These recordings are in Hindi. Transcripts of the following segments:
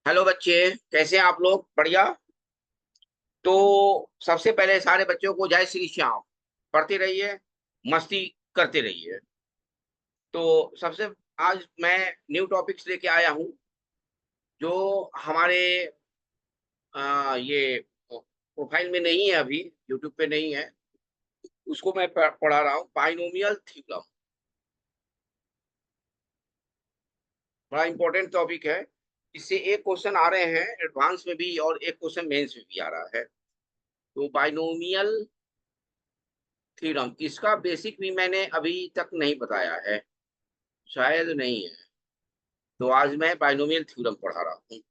हेलो बच्चे, कैसे हैं आप लोग? बढ़िया। तो सबसे पहले सारे बच्चों को जय श्री श्याम। पढ़ते रहिए, मस्ती करते रहिए। तो सबसे आज मैं न्यू टॉपिक्स लेके आया हूँ जो हमारे ये प्रोफाइल में नहीं है, अभी यूट्यूब पे नहीं है। उसको मैं पढ़ा रहा हूँ, बाइनोमियल थ्योरम। बड़ा इंपॉर्टेंट टॉपिक है। इससे एक क्वेश्चन आ रहे हैं एडवांस में भी और एक क्वेश्चन मेंस में भी आ रहा है। तो बाइनोमियल थ्योरम, इसका बेसिक भी मैंने अभी तक नहीं बताया है, शायद नहीं है। तो आज मैं बाइनोमियल थ्योरम पढ़ा रहा हूँ।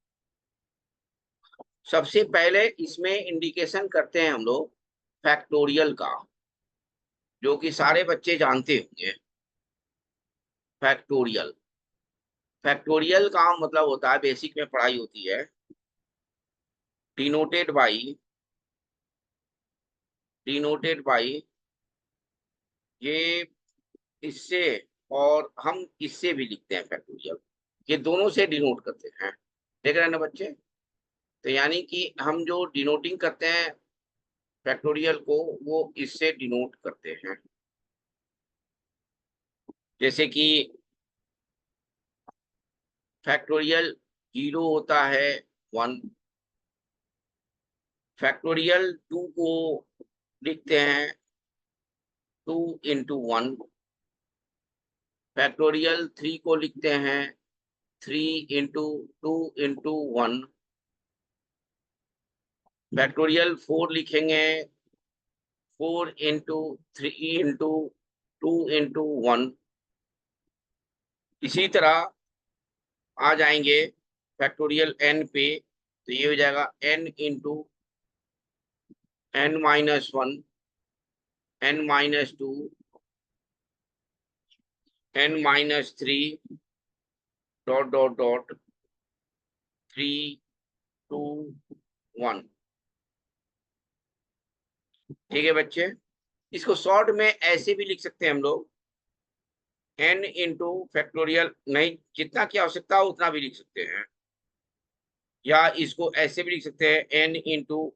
सबसे पहले इसमें इंडिकेशन करते हैं हम लोग फैक्टोरियल का, जो कि सारे बच्चे जानते होंगे। फैक्टोरियल फैक्टोरियल का मतलब होता है, बेसिक में पढ़ाई होती है, डिनोटेड बाई डिनोटेड बाई ये इससे, और हम इससे भी लिखते हैं फैक्टोरियल। ये दोनों से डिनोट करते हैं। देख रहे हैं ना बच्चे? तो यानी कि हम जो डिनोटिंग करते हैं फैक्टोरियल को, वो इससे डिनोट करते हैं। जैसे कि फैक्टोरियल 0 होता है 1। फैक्टोरियल 2 को लिखते हैं 2 × 1। फैक्टोरियल 3 को लिखते हैं 3 × 2 × 1। फैक्टोरियल 4 लिखेंगे 4 × 3 × 2 × 1। इसी तरह आ जाएंगे फैक्टोरियल n पे, तो ये हो जाएगा n × n−1, n−2, n−3, dot dot dot 3 2 1। ठीक है बच्चे? इसको शॉर्ट में ऐसे भी लिख सकते हैं हम लोग, n × फैक्टोरियल, नहीं जितना की आवश्यकता हो उतना भी लिख सकते हैं, या इसको ऐसे भी लिख सकते हैं n ×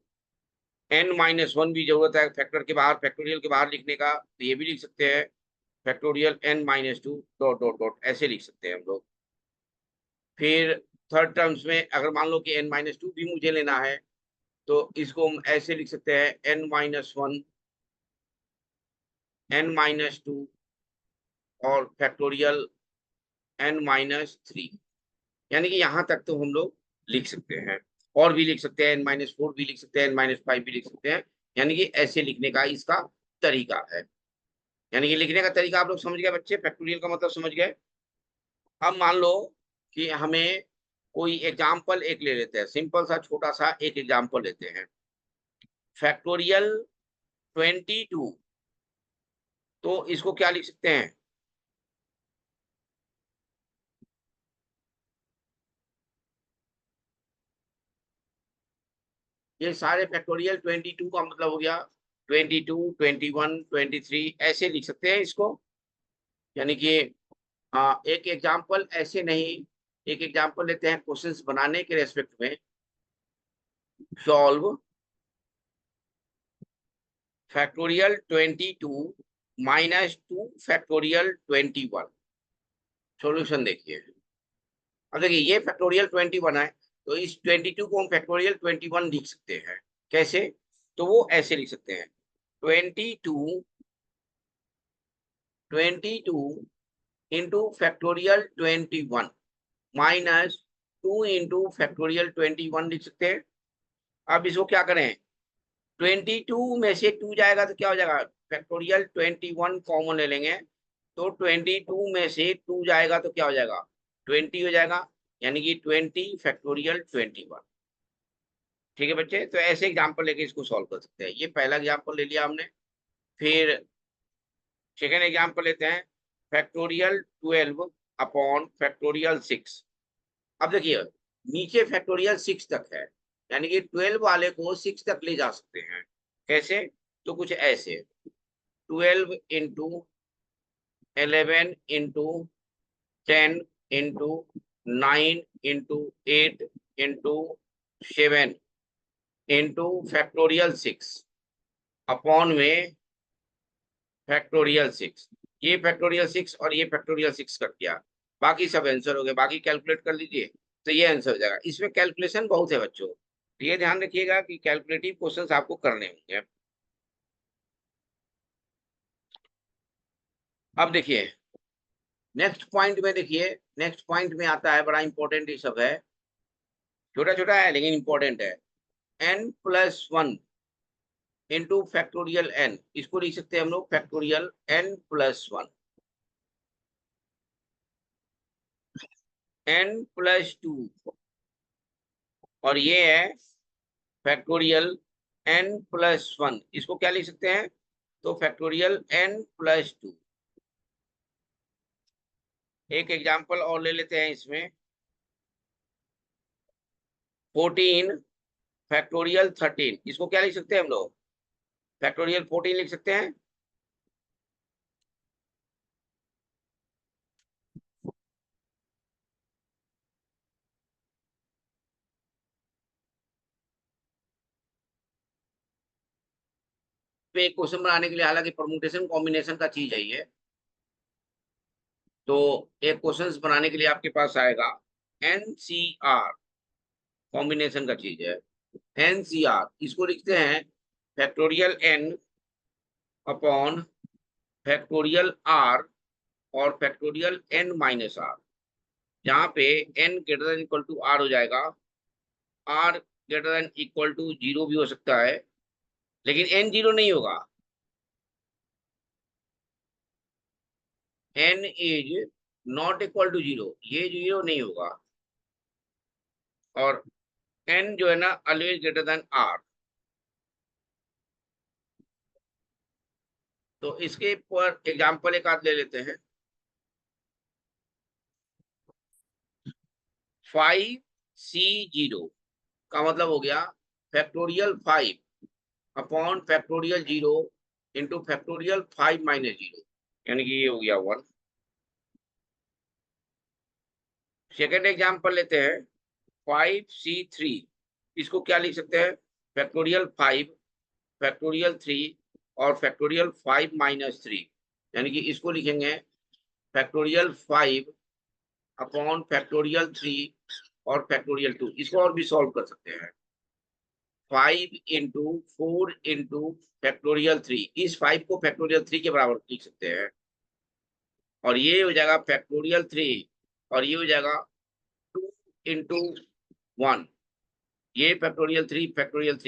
n−1। भी जरूरत है फैक्टर के बाहर, फैक्टोरियल के बाहर लिखने का, तो ये भी लिख सकते हैं factorial n−2, dot dot dot ऐसे लिख सकते हैं हम लोग। फिर थर्ड टर्म्स में अगर मान लो कि n−2 भी मुझे लेना है, तो इसको हम ऐसे लिख सकते हैं n−1, n−2 और फैक्टोरियल n−3। यानी कि यहाँ तक तो हम लोग लिख सकते हैं। और भी लिख सकते हैं, n−4 भी लिख सकते हैं, n−5 भी लिख सकते हैं। यानी कि ऐसे लिखने का इसका तरीका है। यानी कि लिखने का तरीका आप लोग समझ गए बच्चे, फैक्टोरियल का मतलब समझ गए। अब मान लो कि हमें कोई एग्जाम्पल एक ले लेते हैं, सिंपल सा छोटा सा एक एग्जाम्पल लेते हैं। फैक्टोरियल 22, तो इसको क्या लिख सकते हैं? ये सारे फैक्टोरियल 22 का मतलब हो गया 22, 21, 23 ऐसे लिख सकते हैं इसको। यानी कि एक एग्जाम्पल ऐसे नहीं, एक एग्जाम्पल लेते हैं क्वेश्चंस बनाने के रेस्पेक्ट में। Solve factorial 22 -2 factorial 21। सॉल्यूशन देखिए। अब देखिए, ये फैक्टोरियल 21 है, तो इस 22 को हम फैक्टोरियल 21 लिख सकते हैं। कैसे? तो वो ऐसे लिख सकते हैं 22 फैक्टोरियल 21 -2 × फैक्टोरियल 21 लिख सकते हैं। अब इसको क्या करें? 22 में से 2 जाएगा तो क्या हो जाएगा? फैक्टोरियल 21 कॉमन ले लेंगे, तो 22 में से 2 जाएगा तो क्या हो जाएगा? 20 हो जाएगा। यानी कि 20 फैक्टोरियल 21। ठीक है बच्चे? तो ऐसे एग्जाम्पल लेके इसको सॉल्व कर सकते हैं। ये पहला एग्जाम्पल ले लिया हमने। फिर सेकेंड एग्जाम्पल लेते हैं, फैक्टोरियल 12 अपॉन फैक्टोरियल 6। अब देखिए, नीचे फैक्टोरियल 6 तक है, यानी कि 12 वाले को 6 तक ले जा सकते हैं। कैसे? तो कुछ ऐसे 12 × 11 × 10 × 9 × 8 इंटू 7 इंटू फैक्टोरियल 6 अपॉन में फैक्टोरियल 6। ये फैक्टोरियल 6 और ये फैक्टोरियल 6 कर दिया, बाकी सब आंसर हो गए। बाकी कैलकुलेट कर लीजिए तो ये आंसर हो जाएगा। इसमें कैलकुलेशन बहुत है बच्चों, तो ये ध्यान रखिएगा कि कैलकुलेटिव क्वेश्चंस आपको करने होंगे। अब देखिए नेक्स्ट पॉइंट में, देखिए नेक्स्ट पॉइंट में आता है, बड़ा इंपॉर्टेंट ये सब है, छोटा छोटा है लेकिन इंपॉर्टेंट है। n+1 इंटू फैक्टोरियल n, इसको लिख सकते हैं हम लोग फैक्टोरियल n+1, n+2, और ये है फैक्टोरियल n+1, इसको क्या लिख सकते हैं, तो फैक्टोरियल n+2। एक एग्जांपल और ले लेते हैं इसमें, 14 फैक्टोरियल 13, इसको क्या लिख सकते हैं हम लोग, फैक्टोरियल 14 लिख सकते हैं। पे क्वेश्चन बनाने के लिए, हालांकि परमुटेशन कॉम्बिनेशन का चीज है ये, तो एक क्वेश्चन बनाने के लिए आपके पास आएगा NCR, कॉम्बिनेशन का चीज है NCR, इसको लिखते हैं factorial n upon factorial r और फैक्टोरियल n-r, जहाँ पे n greater than equal to r हो जाएगा, r greater than equal to 0 भी हो सकता है, लेकिन n 0 नहीं होगा, n is not equal to 0, ये 0 नहीं होगा, और n जो है ना ऑलवेज ग्रेटर देन r। तो इसके पर एग्जांपल एक आध ले लेते हैं। 5C0 का मतलब हो गया factorial 5 upon factorial 0 into factorial 5-0, यानी कि ये हो गया 1। सेकेंड एग्जांपल लेते हैं 5C3, इसको क्या लिख सकते हैं, फैक्टोरियल 5 फैक्टोरियल 3 और फैक्टोरियल 5-3, यानी कि इसको लिखेंगे फैक्टोरियल 5 अपॉन फैक्टोरियल 3 और फैक्टोरियल 2। इसको और भी सॉल्व कर सकते हैं, 5 इंटू 4 इंटू फैक्टोरियल 3, इस 5 को फैक्टोरियल 3 के बराबर लिख सकते हैं, और ये हो जाएगा फैक्टोरियल 3, और ये हो जाएगा 2 इंटू 1, ये फैक्टोरियल 3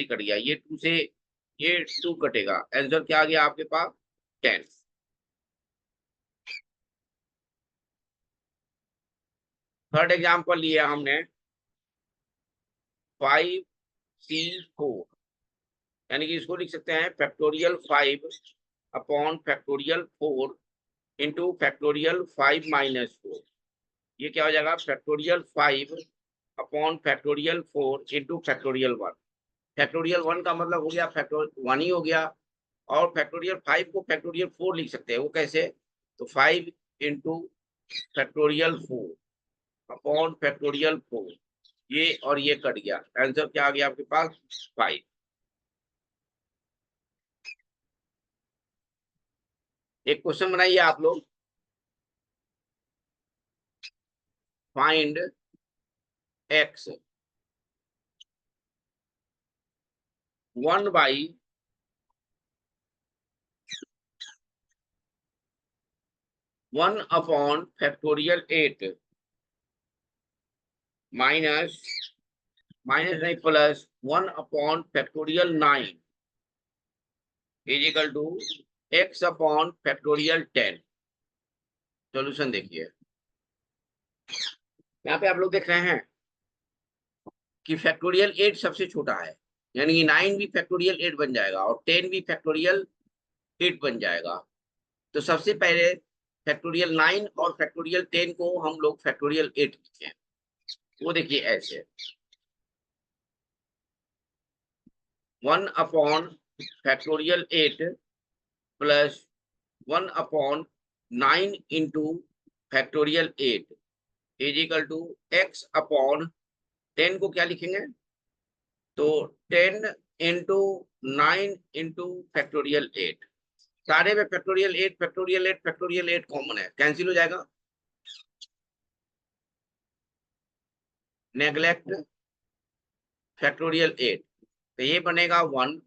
कट गया, ये 2 से ये 2 कटेगा, आंसर क्या आ गया आपके पास 10। थर्ड एग्जांपल लिया हमने 5C4, यानी कि इसको लिख सकते हैं factorial 5 upon factorial 4 into factorial 5-4, ये क्या हो जाएगा factorial 5 upon factorial 4 into factorial 1। Factorial 1 का मतलब हो गया फैक्टोरियल 1 ही हो गया, और फैक्टोरियल 5 को फैक्टोरियल 4 लिख सकते हैं, वो कैसे, तो 5 इंटू फैक्टोरियल 4 अपॉन फैक्टोरियल 4, ये और ये कट गया, आंसर क्या आ गया आपके पास 5। एक क्वेश्चन बनाइए आप लोग, find x 1/1 upon factorial 8 minus minus नहीं plus 1 upon factorial 9 is equal to x upon factorial 10। Solution देखिए, यहाँ पे आप लोग देख रहे हैं कि फैक्टोरियल 8 सबसे छोटा है, यानी कि 9 भी फैक्टोरियल 8 बन जाएगा और 10 भी फैक्टोरियल 8 बन जाएगा। तो सबसे पहले फैक्टोरियल 9 और फैक्टोरियल 10 को हम लोग फैक्टोरियल 8 लिखते हैं, वो देखिए ऐसे 1 upon factorial 8 plus 1 upon 9 into factorial 8 is equal to x upon 10 को क्या लिखेंगे, तो 10 इंटू 9 इंटू फैक्टोरियल 8, सारे में फैक्टोरियल 8 फैक्टोरियल 8 फैक्टोरियल 8 कॉमन है, कैंसिल हो जाएगा। नेग्लेक्ट फैक्टोरियल 8, तो ये बनेगा 1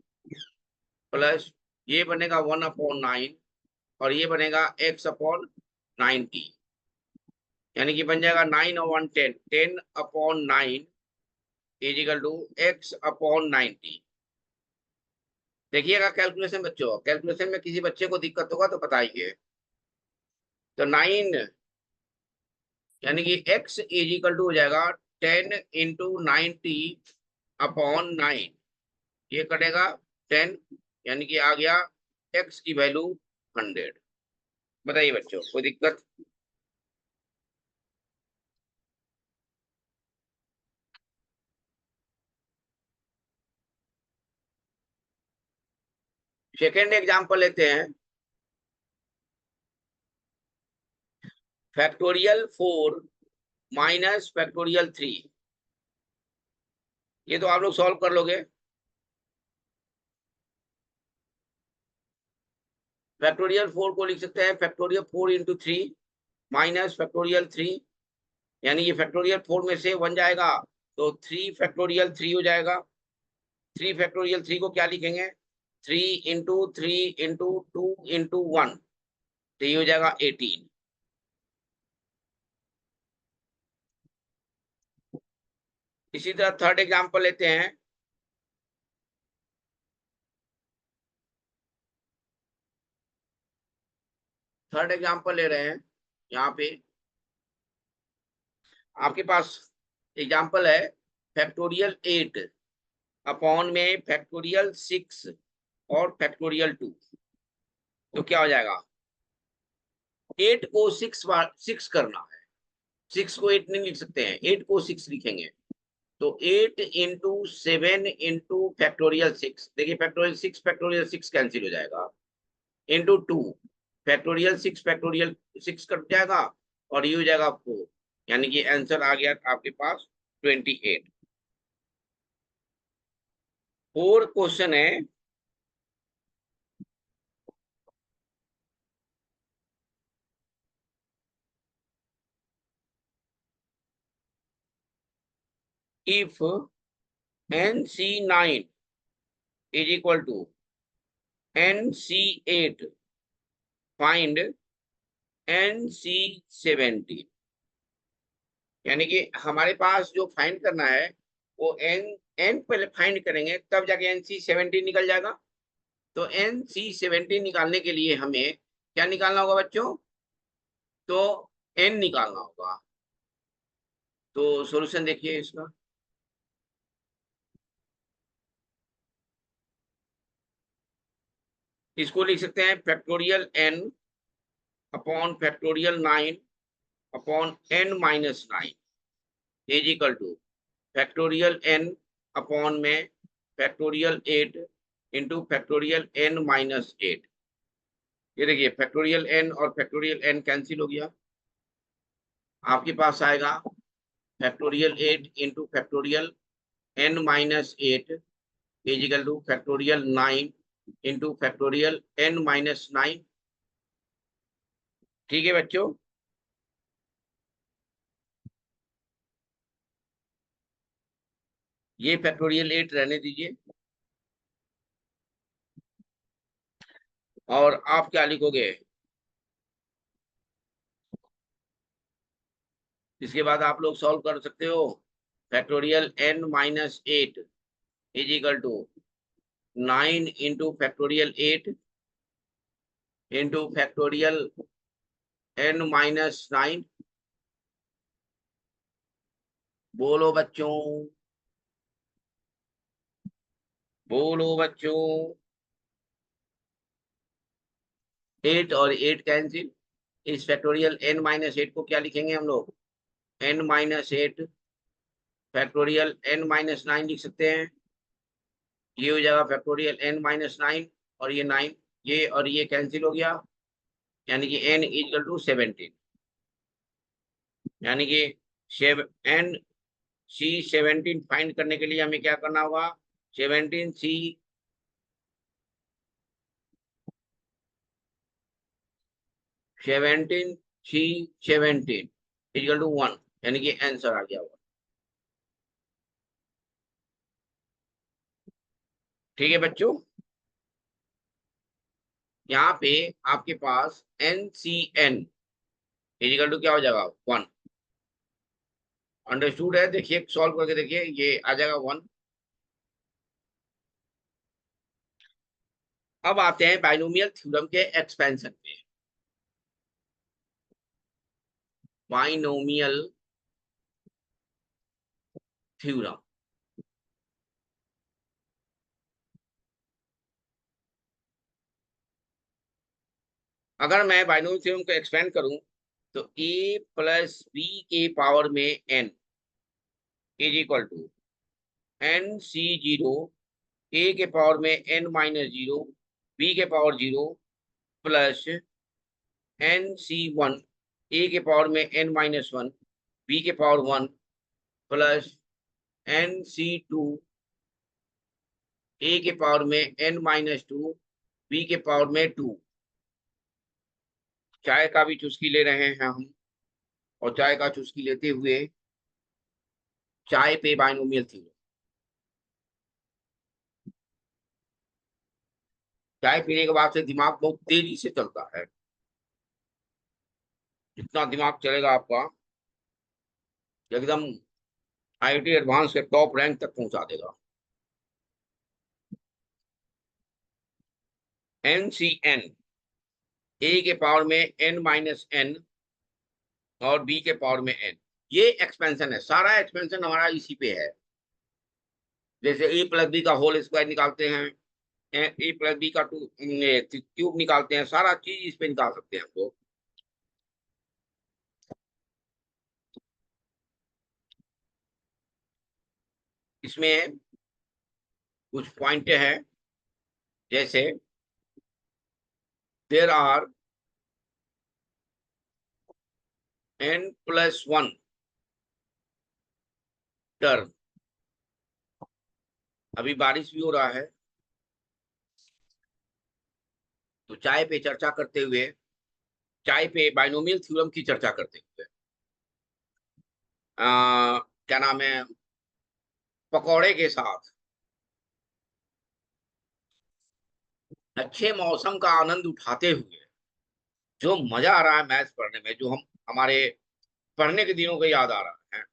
प्लस ये बनेगा 1/9 और ये बनेगा x/90, यानी कि बन जाएगा 9/10, 10/9 इज इक्वल टू x/90। देखिएगा कैलकुलेशन बच्चों, कैलकुलेशन में किसी बच्चे को दिक्कत होगा तो बताइए। तो 9 यानी कि x इज इक्वल टू हो जाएगा 10 इंटू 90/9, ये कटेगा 10, यानी कि आ गया x की वैल्यू 100। बताइए बच्चों, कोई दिक्कत? सेकेंड एग्जांपल लेते हैं, फैक्टोरियल 4 माइनस फैक्टोरियल 3, ये तो आप लोग सॉल्व कर लोगे। फैक्टोरियल 4 को लिख सकते हैं फैक्टोरियल 4 इंटू 3 माइनस फैक्टोरियल 3, यानी ये फैक्टोरियल 4 में से 1 जाएगा तो 3 फैक्टोरियल 3 हो जाएगा। 3 फैक्टोरियल 3 को क्या लिखेंगे, 3 इंटू 3 इंटू 2 इंटू 1, तो ये हो जाएगा 18। इसी तरह थर्ड एग्जांपल लेते हैं, थर्ड एग्जांपल ले रहे हैं। यहाँ पे आपके पास एग्जांपल है फैक्टोरियल 8 अपॉन में फैक्टोरियल 6 और फैक्टोरियल 2, तो क्या हो जाएगा, 8 को 6 बार 6 करना है, 6 को 8 नहीं लिख सकते हैं, 8 को 6 लिखेंगे, तो 8 इंटू 7 इंटू फैक्टोरियल 6, देखिए फैक्टोरियल 6 कैंसिल हो जाएगा, इंटू 2 फैक्टोरियल 6 कट जाएगा और ये हो जाएगा 4, यानी कि आंसर आ गया आपके पास 28। फोर क्वेश्चन है, if NC9 is equal to NC8, find NC17, यानी कि हमारे पास जो फाइंड करना है वो n पहले फाइंड करेंगे तब जाके NC17 निकल जाएगा। तो NC17 निकालने के लिए हमें क्या निकालना होगा बच्चों, तो n निकालना होगा। तो सॉल्यूशन देखिए इसका, इसको लिख सकते हैं factorial n upon factorial 9 upon n-9 is equal to factorial n upon में फैक्टोरियल 8 इंटू फैक्टोरियल n-8। ये देखिए फैक्टोरियल n और फैक्टोरियल n कैंसिल हो गया, आपके पास आएगा factorial 8 into factorial n-8 is equal to factorial 9 into factorial n-9। ठीक है बच्चों, ये फैक्टोरियल 8 रहने दीजिए, और आप क्या लिखोगे, इसके बाद आप लोग सॉल्व कर सकते हो, factorial n-8 is equal to 9 into factorial 8 into factorial n-9। बोलो बच्चों, बोलो बच्चों, 8 और 8 कैंसिल, इस फैक्टोरियल n-8 को क्या लिखेंगे हम लोग, n-8 फैक्टोरियल n-9 लिख सकते हैं, ये हो जाएगा फैक्टोरियल n-9 और ये 9, ये और ये कैंसिल हो गया, यानी कि n इक्वल टू 17, यानी कि n C17 फाइंड करने के लिए हमें क्या करना होगा? 17 इक्वल टू 1, यानी कि आंसर आ गया होगा। ठीक है बच्चों, यहाँ पे आपके पास NCN इक्वल टू क्या हो जाएगा? 1। अंडरस्टूड है? देखिए सॉल्व करके देखिए, ये आ जाएगा 1। अब आते हैं बाइनोमियल थ्योरम के एक्सपेंशन पे। बाइनोमियल थ्योरम, अगर मैं बाइनोमियल थ्योरम को एक्सपेंड करूं तो a प्लस बी के पावर में n is equal to NC0 a के पावर में n माइनस 0 b के पावर 0 प्लस NC1 a के पावर में n माइनस 1 b के पावर 1 प्लस NC2 a के पावर में n माइनस 2 b के पावर में 2। चाय का भी चुस्की ले रहे हैं हम, और चाय का चुस्की लेते हुए चाय पे बाइनोमियल थ्योरम। चाय पीने के बाद से दिमाग बहुत तेजी से चलता है। जितना दिमाग चलेगा आपका, एकदम IIT एडवांस के टॉप रैंक तक पहुंचा देगा। NCN a के पावर में n माइनस n और b के पावर में n, ये एक्सपेंशन है। सारा एक्सपेंशन हमारा इसी पे है। जैसे a प्लस बी का होल स्क्वायर निकालते हैं, a प्लस बी का क्यूब निकालते हैं, सारा चीज इस पे निकाल सकते हैं हम लोग। इसमें कुछ पॉइंट हैं, जैसे देर आर n+1 टर्म। अभी बारिश भी हो रहा है, तो चाय पे चर्चा करते हुए, चाय पे बाइनोमियल थ्योरम की चर्चा करते हुए, क्या नाम है, पकौड़े के साथ अच्छे मौसम का आनंद उठाते हुए जो मजा आ रहा है मैथ्स पढ़ने में, जो हम हमारे पढ़ने के दिनों को याद आ रहा है।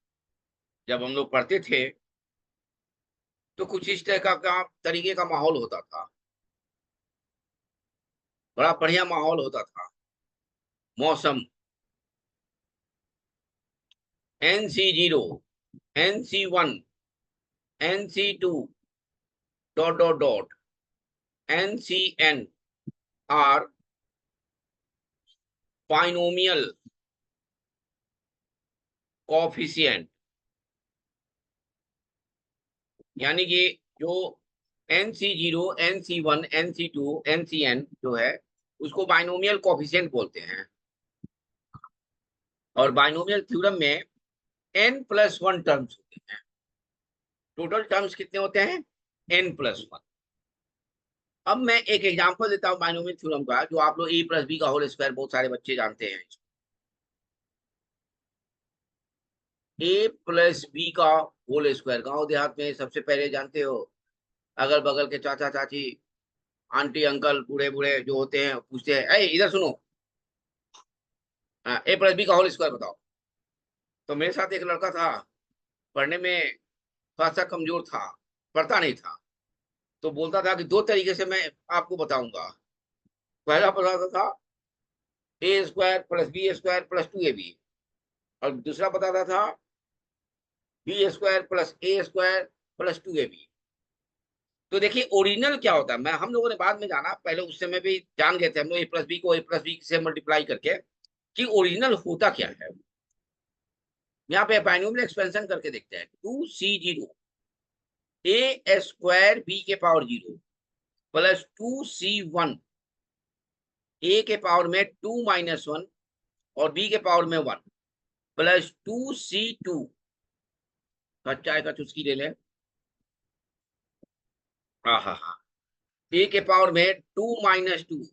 जब हम लोग पढ़ते थे तो कुछ इस तरह का तरीके का माहौल होता था, बड़ा बढ़िया माहौल होता था। मौसम NC0 NC1 NC2 dot dot dot NCN are binomial coefficient, यानी कि जो NC0 NC1 NC2 NCN जो है उसको बाइनोमियल कोएफिशिएंट बोलते हैं। और बाइनोमियल थ्योरम में n+1 टर्म्स होते हैं। टोटल टर्म्स कितने होते हैं? n+1। अब मैं एक एग्जांपल देता हूं बाइनोमियल थ्योरम का, जो आप लोग a प्लस बी का होल स्क्वायर बहुत सारे बच्चे जानते हैं। a प्लस बी का होल स्क्वायर गांव देहात में सबसे पहले जानते हो, अगल बगल के चाचा चाची आंटी अंकल बूढ़े बूढ़े जो होते हैं पूछते हैं, ए इधर सुनो, a प्लस बी का होल स्क्वायर बताओ। तो मेरे साथ एक लड़का था, पढ़ने में थोड़ा सा कमजोर था, पढ़ता नहीं था, तो बोलता था कि दो तरीके से मैं आपको बताऊंगा। पहला बताता था a² + b² + 2ab, और दूसरा बताता था b² + a² + 2ab। तो देखिए ओरिजिनल क्या होता है, मैं हम लोगों ने बाद में जाना, पहले उस समय भी जान गए थे हम लोग a + b को a + b से मल्टीप्लाई करके कि ओरिजिनल होता क्या है। यहाँ पे बाइनोमियल एक्सपेंशन करके देखते हैं। 2c0 a² b के पावर 0 प्लस 2c1 a के पावर में 2 - 1 और b के पावर में 1 प्लस 2c2 चाय का चुस्की ले ले। हाँ हाँ हाँ। ए के पावर में 2 - 2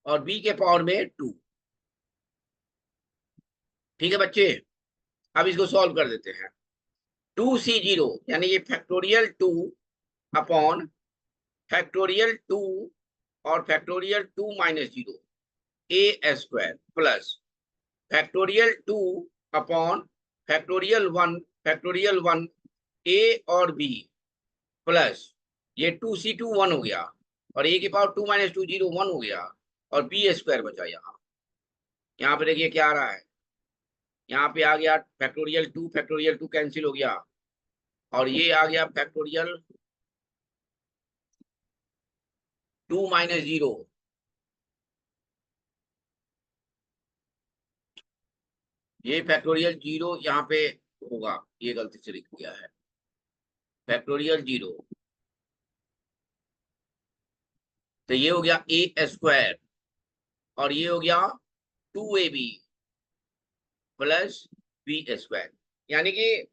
और बी के पावर में 2। ठीक है बच्चे, अब इसको सॉल्व कर देते हैं। 2C0 यानी ये फैक्टोरियल 2 अपॉन फैक्टोरियल 2 और factorial 2 - 0 A square plus factorial 2 upon factorial 1 A और बी प्लस ये 2C2 1 हो गया और ए की पावर 2 - 2 0 1 हो गया और बी स्क्वायर बचा। यहाँ पे देखिए क्या आ रहा है, यहाँ पे आ गया फैक्टोरियल 2 कैंसिल हो गया और ये आ गया फैक्टोरियल 2 - 0। ये फैक्टोरियल 0 यहाँ पे होगा, ये गलती से लिख दिया है फैक्टोरियल 0। तो ये हो गया ए स्क्वायर और ये हो गया 2ab प्लस बी स्क्वायर। यानी कि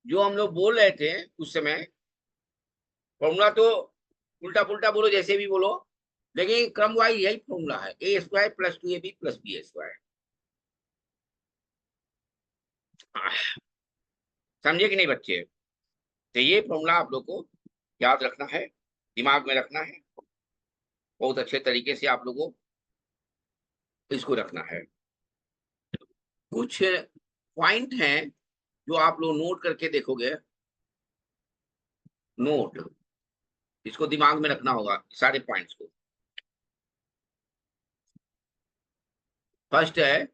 जो हम लोग बोल रहे थे उस समय फॉर्मूला तो उल्टा पुल्टा बोलो जैसे भी बोलो, लेकिन क्रम वाइज यही फॉर्मूला है, A square plus 2ab plus B square. समझे कि नहीं बच्चे? तो ये फॉर्मूला आप लोग को याद रखना है, दिमाग में रखना है, बहुत अच्छे तरीके से आप लोगों को इसको रखना है। कुछ पॉइंट हैं जो आप लोग नोट करके देखोगे, नोट, इसको दिमाग में रखना होगा सारे पॉइंट्स को। फर्स्ट है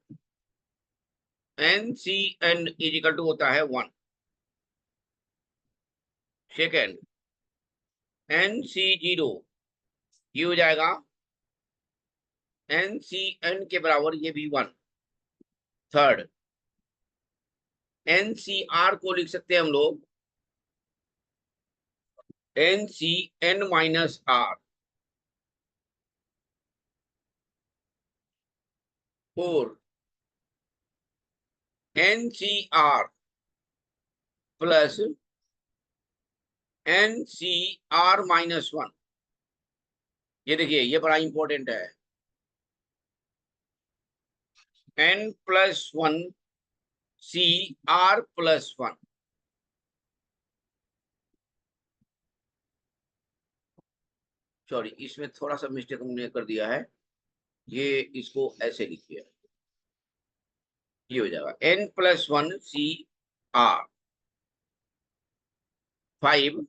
NCN = होता है 1। सेकेंड NC0 ये हो जाएगा NCN के बराबर, ये भी 1। थर्ड NCR को लिख सकते हैं हम लोग NCN - R। NCR plus NCR - 1। ये देखिए ये बड़ा इंपॉर्टेंट है, N+1 CR+1। सॉरी, इसमें थोड़ा सा मिस्टेक हमने कर दिया है, ये इसको ऐसे लिखिए, ये हो जाएगा N+1 CR 5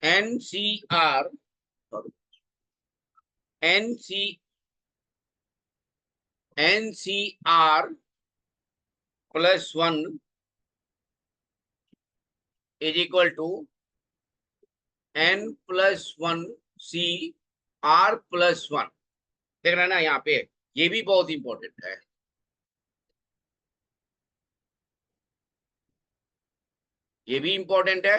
NCR NCR+1 = N+1 CR+1। देख रहे हैं ना यहाँ पे, ये भी बहुत इंपॉर्टेंट है। ये भी इंपॉर्टेंट है।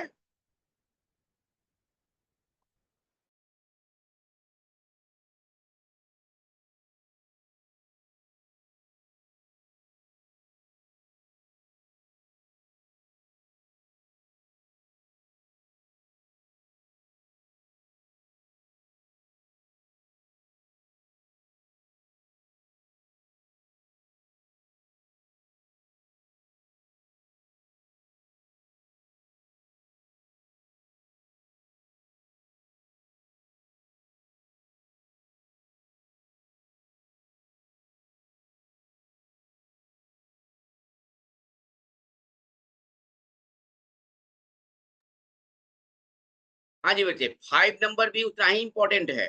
हाँ जी बच्चे, 5 नंबर भी उतना ही इंपॉर्टेंट है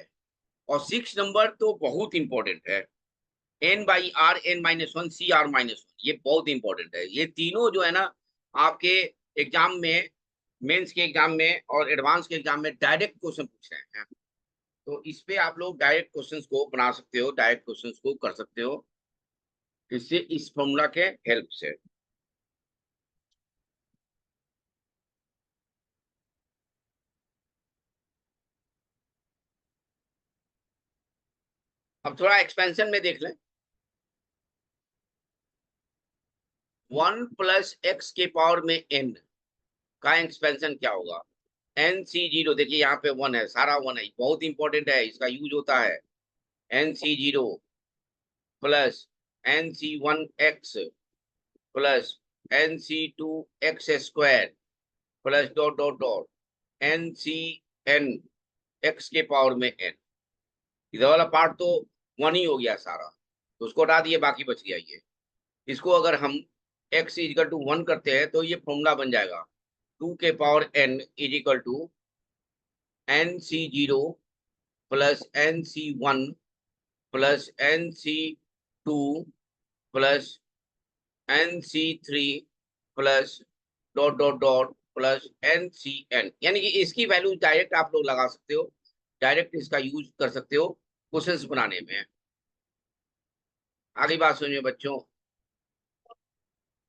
और 6 नंबर तो बहुत इंपॉर्टेंट है। N/R N-1 CR-1 ये बहुत इंपॉर्टेंट है। ये तीनों जो है ना आपके एग्जाम में, मेंस के एग्जाम में और एडवांस के एग्जाम में डायरेक्ट क्वेश्चन पूछ रहे हैं। तो इस पे आप लोग डायरेक्ट क्वेश्चंस को बना सकते हो, डायरेक्ट क्वेश्चंस को कर सकते हो इससे, इस फॉर्मूला के हेल्प से। अब थोड़ा एक्सपेंशन में देख लें। 1 प्लस एक्स के पावर में n का एक्सपेंशन क्या होगा? NC0, देखिए यहाँ पे 1 है, सारा 1 है, बहुत इंपॉर्टेंट है, इसका यूज होता है। NC0 plus NC1x plus NC2x square plus dot dot dot NCn x के पावर में n। इधर वाला पार्ट तो 1 ही हो गया सारा, तो उसको हटा दिए, बाकी बच गया ये। इसको अगर हम x इजिकल टू 1 करते हैं तो ये फॉर्मूला बन जाएगा 2 के power n is equal to NC0 plus NC1 plus NC2 plus NC3 plus dot dot dot plus NCn। यानी कि इसकी वैल्यू डायरेक्ट आप लोग लगा सकते हो, डायरेक्ट इसका यूज कर सकते हो क्वेश्चंस बनाने में। आगे बात सुनिए बच्चों,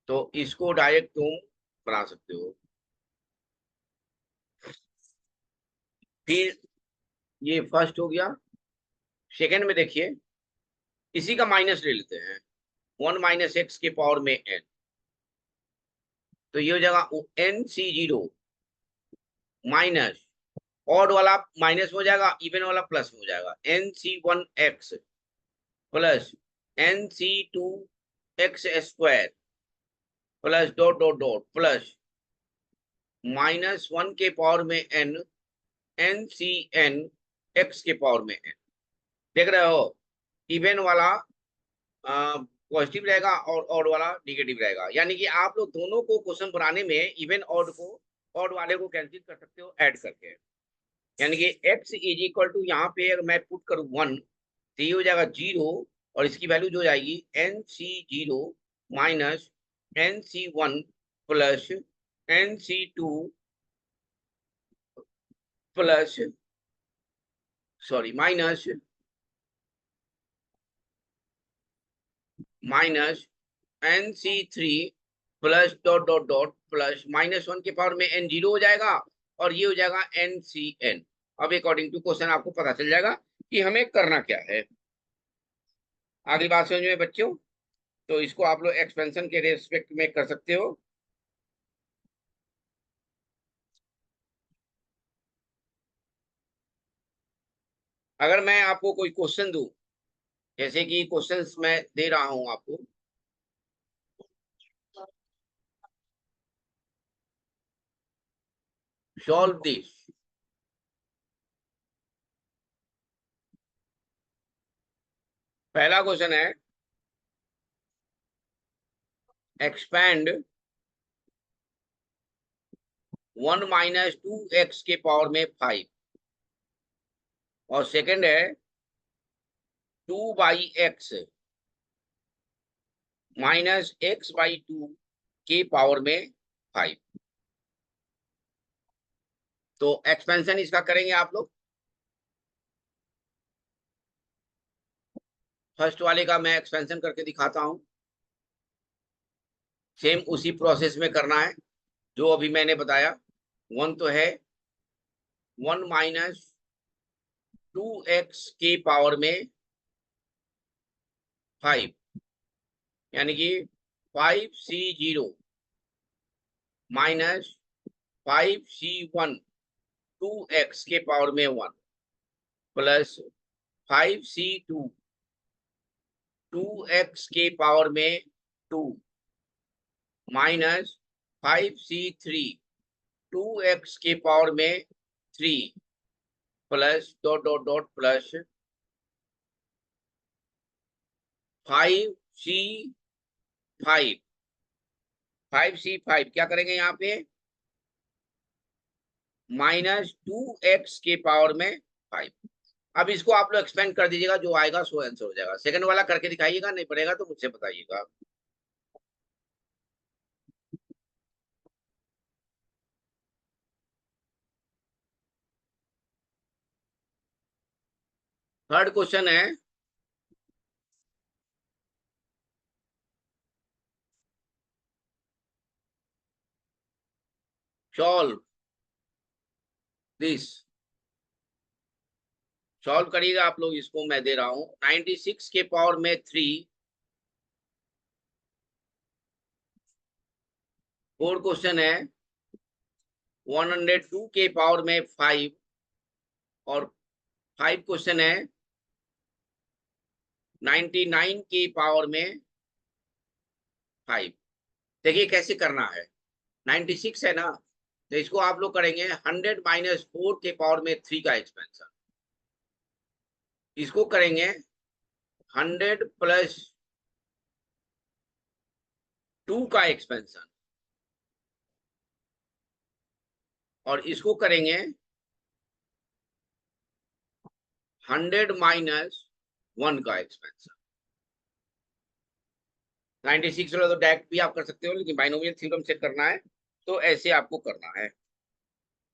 तो इसको डायरेक्ट तुम बना सकते हो। फिर ये फर्स्ट हो गया। सेकंड में देखिए, इसी का माइनस ले लेते हैं, 1 माइनस एक्स के पावर में n, तो ये हो जाएगा NC0 माइनस, ऑड वाला माइनस हो जाएगा, इवन वाला प्लस हो जाएगा, NC1x plus NC2x square plus dot dot dot plus -1 के पावर में n NCn x के पावर में n। देख रहे हो, इवन वाला पॉजिटिव रहेगा और ऑड वाला निगेटिव रहेगा। यानी कि आप लोग दोनों को क्वेश्चन बनाने में इवन ऑड को, ऑड वाले को कैंसिल कर सकते हो ऐड करके। यानी कि x इज इक्वल टू, यहाँ पे अगर मैं पुट करूँ 1 तो ये हो जाएगा 0, और इसकी वैल्यू जो हो जाएगी NC0 minus NC1 plus NC2 plus, sorry, minus NC3 plus dot dot dot plus -1 के पावर में n 0 हो जाएगा, और ये हो जाएगा NCn। अब अकॉर्डिंग टू क्वेश्चन आपको पता चल जाएगा कि हमें करना क्या है। अगली बात समझ में बच्चों, तो इसको आप लोग एक्सपेंशन के रेस्पेक्ट में कर सकते हो। अगर मैं आपको कोई क्वेश्चन दूं, जैसे कि क्वेश्चंस मैं दे रहा हूं आपको, सॉल्व दिस। पहला क्वेश्चन है, एक्सपैंड 1 माइनस 2x के पावर में 5, और सेकंड है 2/x माइनस x/2 के पावर में 5। तो एक्सपेंशन इसका करेंगे आप लोग। फर्स्ट वाले का मैं एक्सपेंशन करके दिखाता हूं, सेम उसी प्रोसेस में करना है जो अभी मैंने बताया। 1 तो है 1 माइनस 2x के पावर में 5, यानी कि 5C0 माइनस 5C1 2x के पावर में 1 प्लस 5C2 2x के पावर में 2 माइनस 5C3 2x के पावर में 3 plus dot dot dot plus 5C5 5C5 क्या करेंगे यहाँ पे, -2x के पावर में 5। अब इसको आप लोग एक्सपेंड कर दीजिएगा, जो आएगा सो आंसर हो जाएगा। सेकंड वाला करके दिखाइएगा, नहीं पड़ेगा तो मुझसे बताइएगा। थर्ड क्वेश्चन है, सॉल्व दिस। सॉल्व करिएगा आप लोग इसको, मैं दे रहा हूं 96 के पावर में 3 4 क्वेश्चन है 102 के पावर में 5 और 5 क्वेश्चन है 99 के पावर में 5। देखिए कैसे करना है, 96 है ना, तो इसको आप लोग करेंगे 100 माइनस 4 के पावर में 3 का एक्सपेंशन। इसको करेंगे 100 प्लस 2 का एक्सपेंशन और इसको करेंगे 100 माइनस 1 का एक्सपेंशन। 96 वाला तो डायरेक्ट भी आप कर सकते हो, लेकिन बाइनोमियल थ्योरम से करना है तो ऐसे आपको करना है।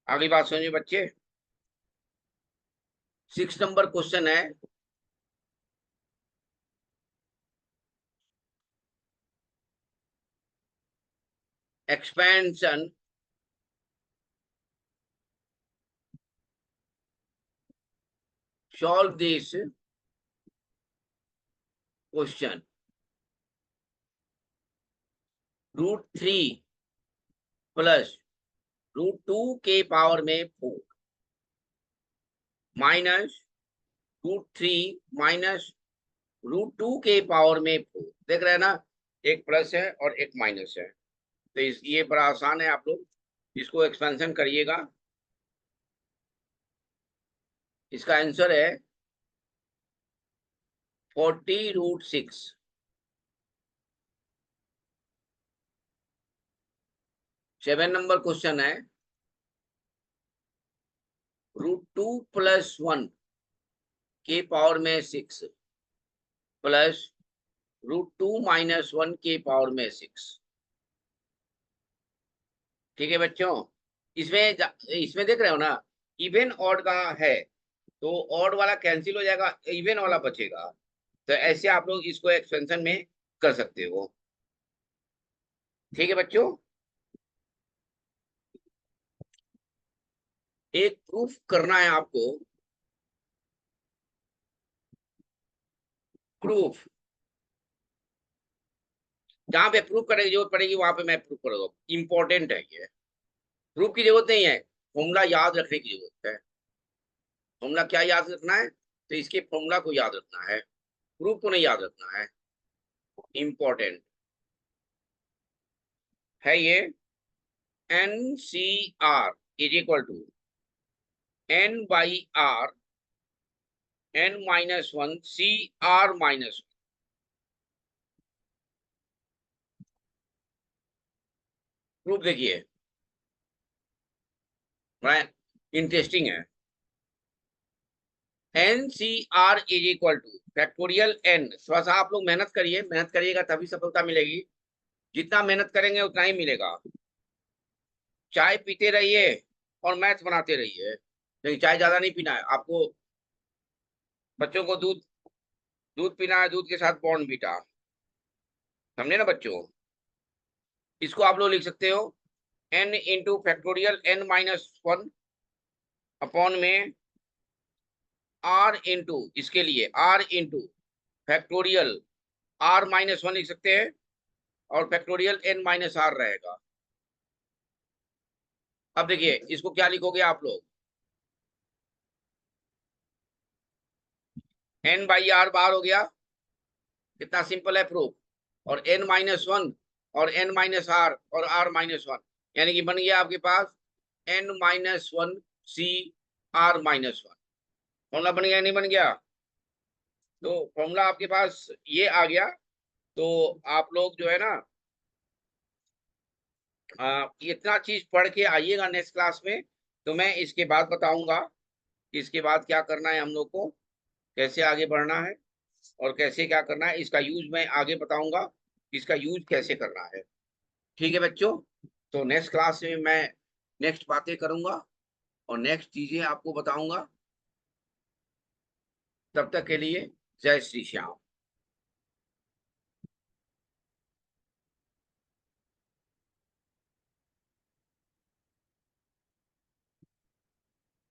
अगली बात सुनिए बच्चे, 6 नंबर क्वेश्चन है expansion solve this question √3 plus √2 के पावर में 4 माइनस √3 माइनस √2 के पावर में 4। देख रहे हैं ना, एक प्लस है और एक माइनस है, तो ये बड़ा आसान है, आप लोग इसको एक्सपेंशन करिएगा। इसका आंसर है 40√6। 7 नंबर क्वेश्चन है √2 प्लस 1 के पावर में 6 प्लस √2 माइनस 1 के पावर में 6। ठीक है बच्चों, इसमें इसमें देख रहे हो ना, इवन ऑड का है तो ऑड वाला कैंसिल हो जाएगा, इवन वाला बचेगा, तो ऐसे आप लोग इसको एक्सपेंशन में कर सकते हो। ठीक है बच्चों, एक प्रूफ करना है आपको, प्रूफ जहां पे प्रूफ करने की जरूरत पड़ेगी वहां पे मैं प्रूफ कर दूंगा। इंपॉर्टेंट है ये, प्रूफ की जरूरत नहीं है, फॉर्मूला याद रखने की जरूरत है। फॉर्मूला क्या याद रखना है, तो इसके फॉर्मूला को याद रखना है, प्रूफ को नहीं याद रखना है। इंपॉर्टेंट है ये। NCR is equal to N/R N-1 CR-1। Proof देखिए, इंटरेस्टिंग है। NCR is equal to factorial N। थोड़ा सा आप लोग मेहनत करिए, मेहनत करिएगा तभी सफलता मिलेगी, जितना मेहनत करेंगे उतना ही मिलेगा। चाय पीते रहिए और मैथ बनाते रहिए, लेकिन चाय ज्यादा नहीं पीना है आपको। बच्चों को दूध दूध पीना है, दूध के साथ बॉर्नवीटा, समझे ना बच्चों। इसको आप लोग लिख सकते हो N into factorial N-1 upon में R इंटू, इसके लिए R इंटू फैक्टोरियल R-1 लिख सकते हैं और फैक्टोरियल N-R रहेगा। अब देखिए इसको क्या लिखोगे आप लोग, N/R बाहर हो गया, कितना सिंपल है प्रूफ, और N-1 और N-R और R-1, यानी कि बन गया आपके पास N-1 CR-1। फॉर्मूला बन गया नहीं बन गया, तो फॉर्मूला आपके पास ये आ गया। तो आप लोग जो है ना इतना चीज पढ़ के आइएगा नेक्स्ट क्लास में, तो मैं इसके बाद बताऊंगा कि इसके बाद क्या करना है हम लोग को, कैसे आगे बढ़ना है और कैसे क्या करना है, इसका यूज मैं आगे बताऊंगा, इसका यूज कैसे करना है। ठीक है बच्चों, तो नेक्स्ट क्लास में मैं नेक्स्ट बातें करूंगा और नेक्स्ट चीजें आपको बताऊंगा। तब तक के लिए जय श्री श्याम।